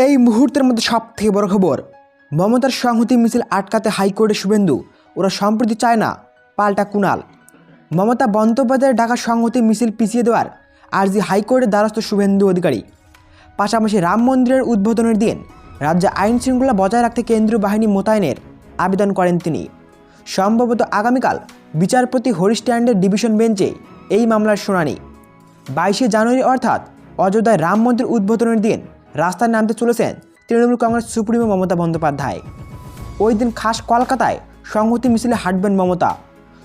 এই মুহূর্তের মধ্যে সবথেকে বড় খবর, মমতার সংহতি মিছিল আটকাতে হাইকোর্টে শুভেন্দু। ওরা সম্প্রতি চায় না, পাল্টা কুণাল। মমতা বন্দ্যোপাধ্যায়ের ঢাকা সংহতি মিছিল পিছিয়ে দেওয়ার আর্জি হাইকোর্টের দ্বারস্থ শুভেন্দু অধিকারী। পাশাপাশি রাম মন্দিরের উদ্বোধনের দিন রাজ্যে আইন শৃঙ্খলা বজায় রাখতে কেন্দ্রীয় বাহিনী মোতায়েনের আবেদন করেন তিনি। সম্ভবত আগামীকাল বিচারপতি হরিশ ট্যান্ডের ডিভিশন বেঞ্চে এই মামলার শুনানি। 22শে জানুয়ারি অর্থাৎ অযোধ্যায় রাম মন্দির উদ্বোধনের দিন রাস্তায় নামতে চলেছেন তৃণমূল কংগ্রেস সুপ্রিমো মমতা বন্দ্যোপাধ্যায়। ওই দিন খাস কলকাতায় সংহতি মিছিলে হাঁটবেন মমতা।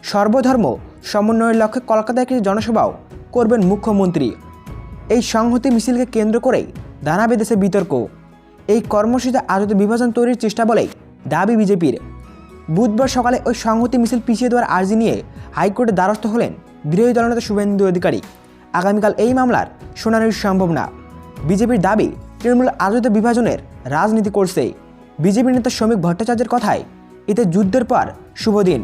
সর্বধর্ম সমন্বয়ের লক্ষ্যে কলকাতায় একটি জনসভাও করবেন মুখ্যমন্ত্রী। এই সংহতি মিছিলকে কেন্দ্র করেই দানা বেঁধেছে বিতর্ক। এই কর্মসূচিতে আজতে বিভাজন তৈরির চেষ্টা বলেই দাবি বিজেপির। বুধবার সকালে ওই সংহতি মিছিল পিছিয়ে দেওয়ার আর্জি নিয়ে হাইকোর্টের দ্বারস্থ হলেন বিরোধী দলনেতা শুভেন্দু অধিকারী। আগামীকাল এই মামলার শুনানির সম্ভব না। বিজেপির দাবি, তৃণমূল আজতে বিভাজনের রাজনীতি করছে। বিজেপি নেতা শ্রমিক ভট্টাচার্যের কথায় এতে যুদ্ধের পর শুভ দিন,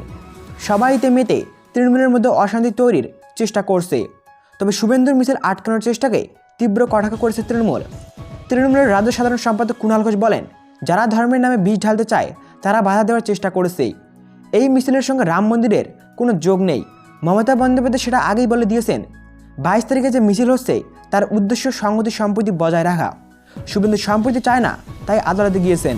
সবাই এতে মেতে তৃণমূলের মধ্যে অশান্তি তৈরির চেষ্টা করছে। তবে শুভেন্দুর মিছিল আটকানোর চেষ্টাকে তীব্র কটাক্ষ করেছে তৃণমূল। তৃণমূলের রাজ্য সাধারণ সম্পাদক কুণাল ঘোষ বলেন, যারা ধর্মের নামে বীজ ঢালতে চায় তারা বাধা দেওয়ার চেষ্টা করেছে। এই মিছিলের সঙ্গে রাম মন্দিরের কোনো যোগ নেই। মমতা বন্দ্যোপাধ্যায় সেটা আগেই বলে দিয়েছেন। 22 তারিখে যে মিছিল হচ্ছে তার উদ্দেশ্য সংহতি সম্প্রীতি বজায় রাখা। শুভেন্দু সম্প্রীতি চায় না, তাই আদালতে গিয়েছেন।